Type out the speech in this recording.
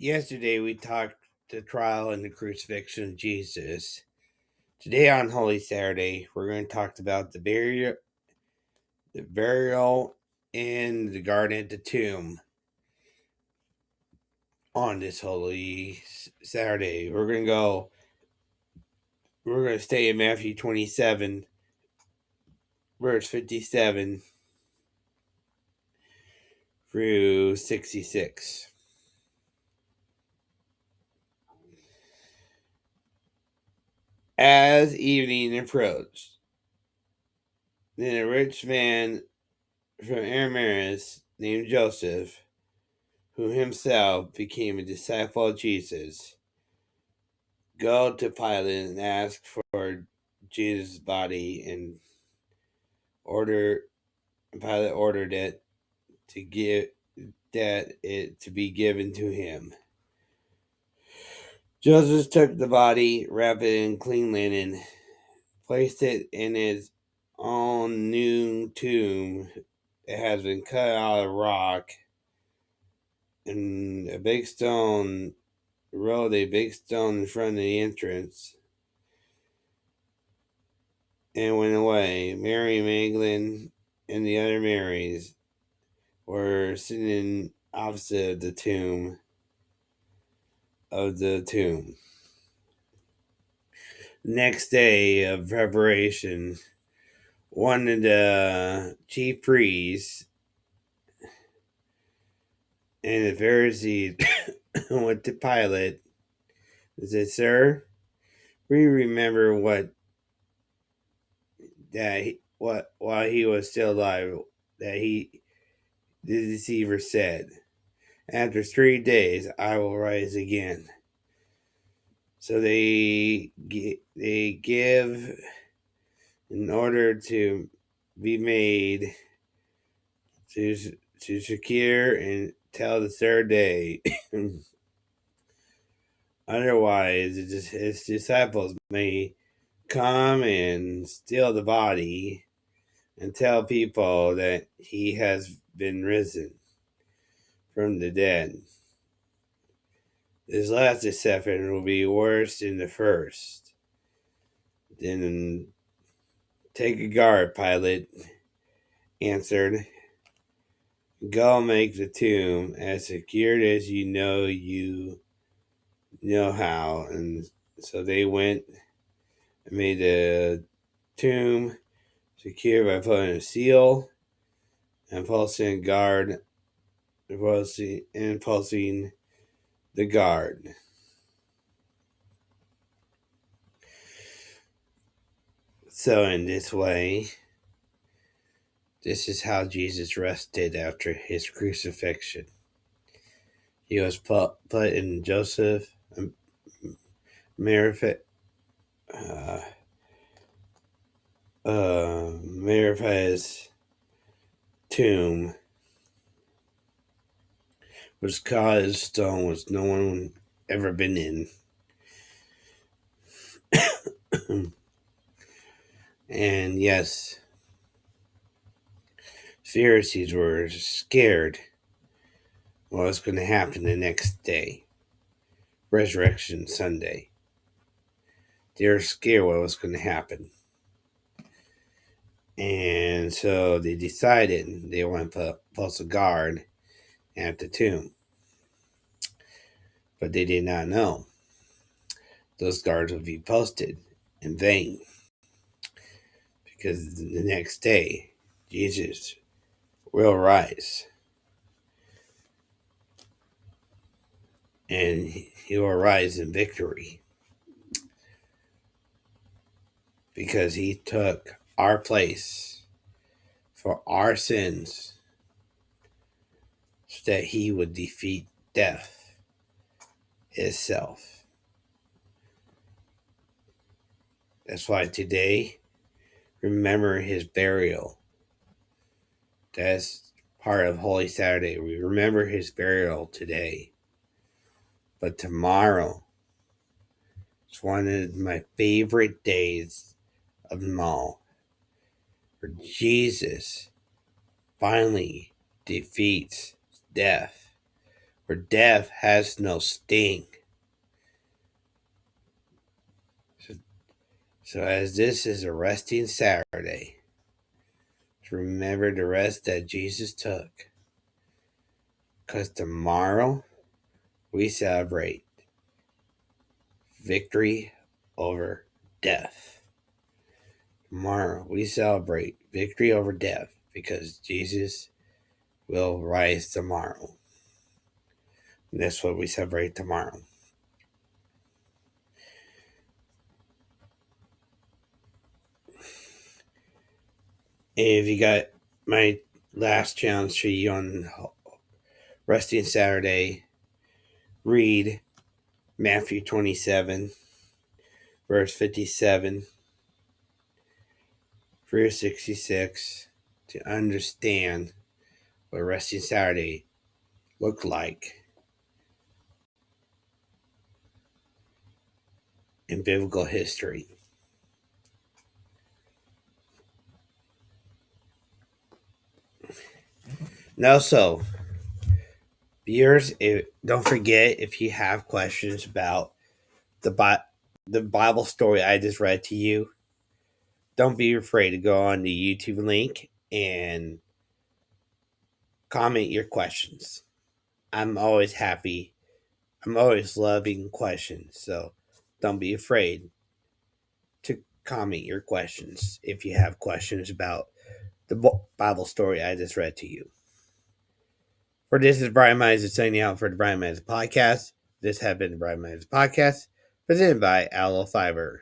Yesterday we talked the trial and the crucifixion of Jesus. Today on Holy Saturday, we're going to talk about the burial in the garden at the tomb. On this Holy Saturday, We're going to stay in Matthew 27, verse 57 through 66. As evening approached, then a rich man from Arimathea named Joseph, who himself became a disciple of Jesus, go to Pilate and ask for Jesus' body, and order Pilate ordered it to be given to him. Joseph took the body, wrapped it in clean linen, placed it in his own new tomb that has been cut out of rock, and rolled a big stone in front of the entrance, and went away. Mary Magdalene and the other Marys were sitting opposite the tomb. Next day of preparation, one of the chief priests and the Pharisees went to Pilate and said, "Sir, we remember while he was still alive, that the deceiver said, 'After 3 days I will rise again.'" So they give an order to be made to secure and tell the third day. Otherwise, his disciples may come and steal the body and tell people that he has been risen from the dead. This last deception will be worse than the first. Then take a guard, Pilate answered. Go make the tomb as secured as you know how. And so they went and made the tomb secure by putting a seal and posting the guard. So in this way, this is how Jesus rested after his crucifixion. He was put in Joseph Marifat's tomb, which caused stone which no one ever been in. And yes, Pharisees were scared what was going to happen the next day, Resurrection Sunday. They were scared what was going to happen. And so they decided they want to post a guard at the tomb. But they did not know those guards would be posted in vain, because the next day Jesus will rise, and he will rise in victory, because he took our place for our sins, so that he would defeat death itself. That's why today, remember his burial. That's part of Holy Saturday. We remember his burial today. But tomorrow is one of my favorite days of them all, where Jesus finally defeats death for death has no sting. So as this is a resting Saturday, remember the rest that Jesus took. Because tomorrow we celebrate victory over death. Tomorrow we celebrate victory over death because Jesus will rise tomorrow. And that's what we celebrate tomorrow. And if you got my last challenge for you on Resting Saturday, read Matthew 27, verse 57 through 66 to understand what Resting Saturday looked like in biblical history. And also, viewers, don't forget if you have questions about the Bible story I just read to you, don't be afraid to go on the YouTube link and comment your questions. I'm always happy. I'm always loving questions. So don't be afraid to comment your questions if you have questions about the Bible story I just read to you. For this is Brian Myers signing out for the Brian Myers Podcast. This has been the Brian Myers Podcast, presented by Aloe Fiber.